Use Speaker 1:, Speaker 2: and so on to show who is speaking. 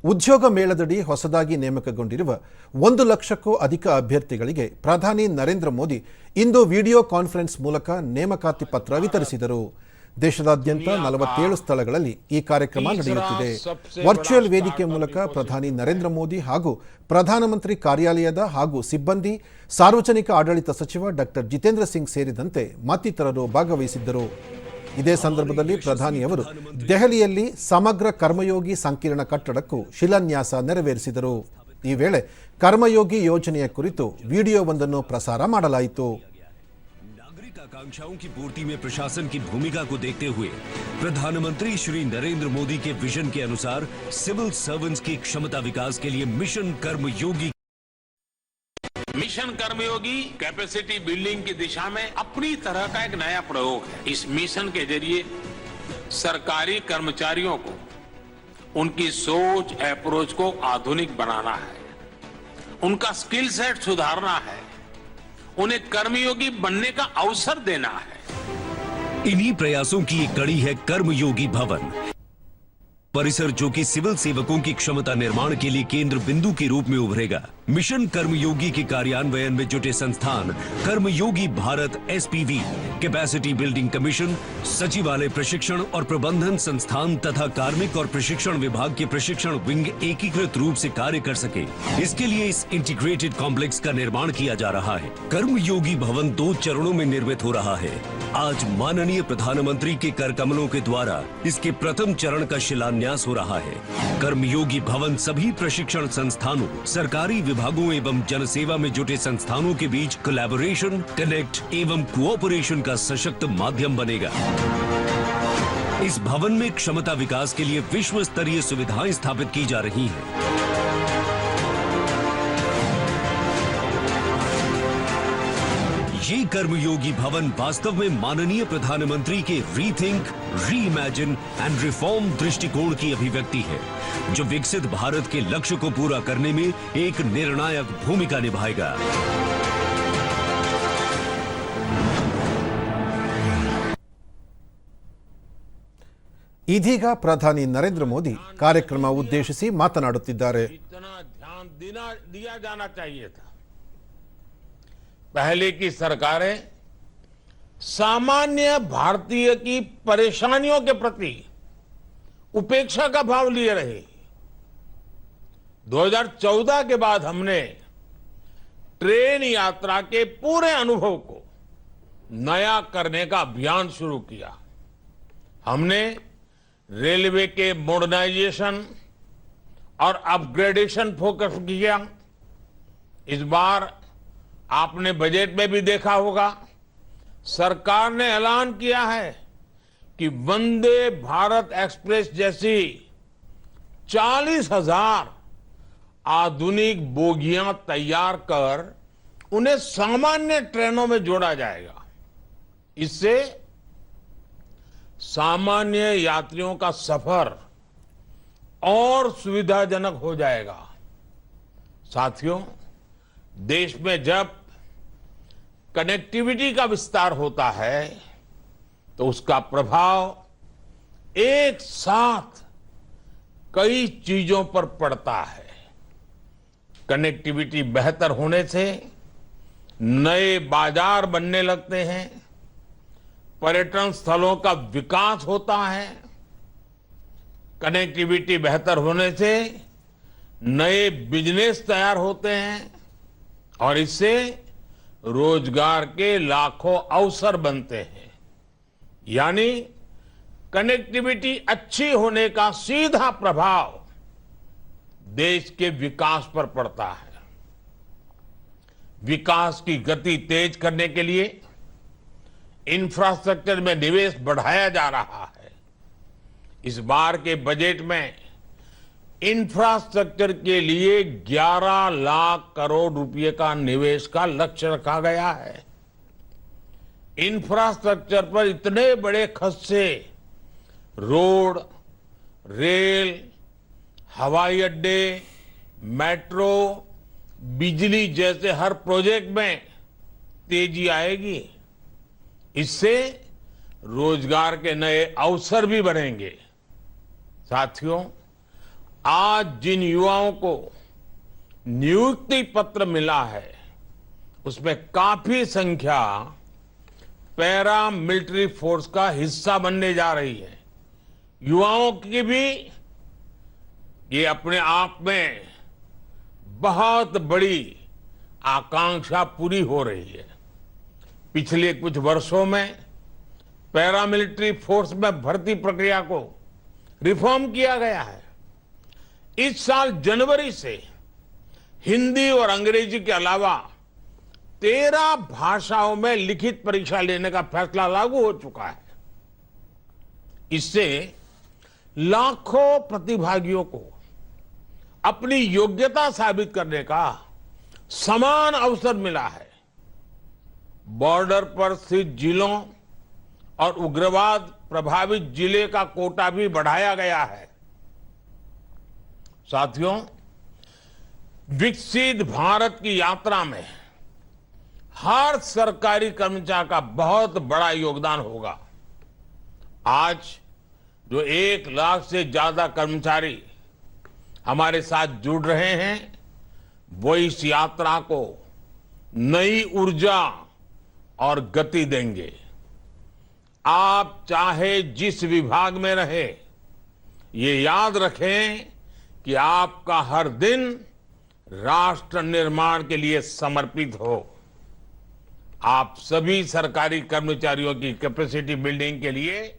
Speaker 1: ಉದ್ಯೋಗ ಮೇಳದಡಿ ಹೊಸದಾಗಿ ನೇಮಕಗೊಂಡಿರುವ 1 ಲಕ್ಷಕ್ಕೂ ಅಧಿಕ ಅಭ್ಯರ್ಥಿಗಳಿಗೆ ಪ್ರಧಾನಿ ನರೇಂದ್ರ ಮೋದಿ ಇಂದು ವಿಡಿಯೋ ಕಾನ್ಫರೆನ್ಸ್ ಮೂಲಕ ನೇಮಕಾತಿ ಪತ್ರ ವಿತರಿಸಿದರು. ದೇಶದಾದ್ಯಂತ 47 ಸ್ಥಳಗಳಲ್ಲಿ ಈ ಕಾರ್ಯಕ್ರಮ ನಡೆಯುತ್ತಿದೆ. ವರ್ಚುವಲ್ ವೇದಿಕೆ ಮೂಲಕ ಪ್ರಧಾನಿ ನರೇಂದ್ರ ಮೋದಿ ಹಾಗೂ ಪ್ರಧಾನಮಂತ್ರಿ ಕಾರ್ಯಾಲಯದ ಹಾಗೂ ಸಿಬ್ಬಂದಿ, ಸಾರ್ವಜನಿಕ ಆಡಳಿತ ಸಚಿವ ಡಾಕ್ಟರ್ ಜಿತೇಂದ್ರ ಸಿಂಗ್ ಸೇರಿದಂತೆ ಮತ್ತಿತರರು ಭಾಗವಹಿಸಿದ್ದರು. ಇದೇ ಸಂದರ್ಭದಲ್ಲಿ ಪ್ರಧಾನಿಯವರು ದೆಹಲಿಯಲ್ಲಿ ಸಮಗ್ರ ಕರ್ಮಯೋಗಿ ಸಂಕೀರ್ಣ ಕಟ್ಟಡಕ್ಕೂ ಶಿಲಾನ್ಯಾಸ ನೆರವೇರಿಸಿದರು. ಈ ವೇಳೆ ಕರ್ಮಯೋಗಿ ಯೋಜನೆಯ ಕುರಿತು ವಿಡಿಯೋವೊಂದನ್ನು ಪ್ರಸಾರ ಮಾಡಲಾಯಿತು.
Speaker 2: नागरिक आकांक्षाओं की पूर्ति में प्रशासन की भूमिका को देखते हुए प्रधानमंत्री श्री नरेंद्र मोदी के विजन के अनुसार सिविल सर्वेंट्स की क्षमता विकास के लिए मिशन कर्मयोगी कैपेसिटी बिल्डिंग की दिशा में अपनी तरह का एक नया प्रयोग है। इस मिशन के जरिए सरकारी कर्मचारियों को उनकी सोच, अप्रोच को आधुनिक बनाना है, उनका स्किल सेट सुधारना है, उन्हें कर्मयोगी बनने का अवसर देना है। इन्हीं प्रयासों की एक कड़ी है कर्मयोगी भवन परिसर, जो कि सिविल सेवकों की क्षमता निर्माण के लिए केंद्र बिंदु के रूप में उभरेगा। मिशन कर्मयोगी के कार्यान्वयन में जुटे संस्थान Karmayogi Bharat SPV, capacity building commission, सचिवालय प्रशिक्षण और प्रबंधन संस्थान तथा कार्मिक और प्रशिक्षण विभाग के प्रशिक्षण विंग एकीकृत रूप से कार्य कर सके, इसके लिए इस इंटीग्रेटेड कॉम्प्लेक्स का निर्माण किया जा रहा है। कर्मयोगी भवन 2 चरणों में निर्मित हो रहा है। आज माननीय प्रधानमंत्री के कर कमलों के द्वारा इसके प्रथम चरण का शिलान्यास हो रहा है। कर्मयोगी भवन सभी प्रशिक्षण संस्थानों, सरकारी विभागों एवं जनसेवा में जुटे संस्थानों के बीच कोलैबोरेशन, कनेक्ट एवं कोऑपरेशन का सशक्त माध्यम बनेगा। इस भवन में क्षमता विकास के लिए विश्व स्तरीय सुविधाएं स्थापित की जा रही हैं। ये कर्मयोगी भवन वास्तव में माननीय प्रधानमंत्री के रीथिंक, रीइमेजिन एंड रिफॉर्म दृष्टिकोण की अभिव्यक्ति है, जो विकसित भारत के लक्ष्य को पूरा करने में एक निर्णायक भूमिका निभाएगा।
Speaker 1: ಇದೀಗ ಪ್ರಧಾನಿ ನರೇಂದ್ರ ಮೋದಿ ಕಾರ್ಯಕ್ರಮ ಉದ್ದೇಶಿಸಿ ಮಾತನಾಡುತ್ತಿದ್ದಾರೆ.
Speaker 3: पहले की सरकारें सामान्य भारतीय की परेशानियों के प्रति उपेक्षा का भाव लिए रही। 2014 के बाद हमने ट्रेन यात्रा के पूरे अनुभव को नया करने का अभियान शुरू किया। हमने रेलवे के मॉडर्नाइजेशन और अपग्रेडेशन फोकस किया। इस बार आपने बजट में भी देखा होगा, सरकार ने ऐलान किया है कि वंदे भारत एक्सप्रेस जैसी 40,000 आधुनिक बोगियां तैयार कर उन्हें सामान्य ट्रेनों में जोड़ा जाएगा। इससे सामान्य यात्रियों का सफर और सुविधाजनक हो जाएगा। साथियों, देश में जब कनेक्टिविटी का विस्तार होता है तो उसका प्रभाव एक साथ कई चीजों पर पड़ता है। कनेक्टिविटी बेहतर होने से नए बाजार बनने लगते हैं, पर्यटन स्थलों का विकास होता है। कनेक्टिविटी बेहतर होने से नए बिजनेस तैयार होते हैं और इससे रोजगार के लाखों अवसर बनते हैं। यानी कनेक्टिविटी अच्छी होने का सीधा प्रभाव देश के विकास पर पड़ता है। विकास की गति तेज करने के लिए इंफ्रास्ट्रक्चर में निवेश बढ़ाया जा रहा है। इस बार के बजट में इंफ्रास्ट्रक्चर के लिए 11 लाख करोड़ रुपए का निवेश का लक्ष्य रखा गया है। इंफ्रास्ट्रक्चर पर इतने बड़े खर्च से रोड, रेल, हवाई अड्डे, मेट्रो, बिजली जैसे हर प्रोजेक्ट में तेजी आएगी। इससे रोजगार के नए अवसर भी बनेंगे। साथियों, आज जिन युवाओं को नियुक्ति पत्र मिला है उसमें काफी संख्या पैरा मिलिट्री फोर्स का हिस्सा बनने जा रही है। युवाओं की भी ये अपने आप में बहुत बड़ी आकांक्षा पूरी हो रही है। पिछले कुछ वर्षों में पैरामिलिट्री फोर्स में भर्ती प्रक्रिया को रिफॉर्म किया गया है। इस साल जनवरी से हिंदी और अंग्रेजी के अलावा 13 भाषाओं में लिखित परीक्षा लेने का फैसला लागू हो चुका है। इससे लाखों प्रतिभागियों को अपनी योग्यता साबित करने का समान अवसर मिला है। बॉर्डर पर स्थित जिलों और उग्रवाद प्रभावित जिले का कोटा भी बढ़ाया गया है। साथियों, विकसित भारत की यात्रा में हर सरकारी कर्मचारी का बहुत बड़ा योगदान होगा। आज जो 1 लाख से ज्यादा कर्मचारी हमारे साथ जुड़ रहे हैं, वो इस यात्रा को नई ऊर्जा और गति देंगे। आप चाहे जिस विभाग में रहे, ये याद रखें कि आपका हर दिन राष्ट्र निर्माण के लिए समर्पित हो। आप सभी सरकारी कर्मचारियों की कैपेसिटी बिल्डिंग के लिए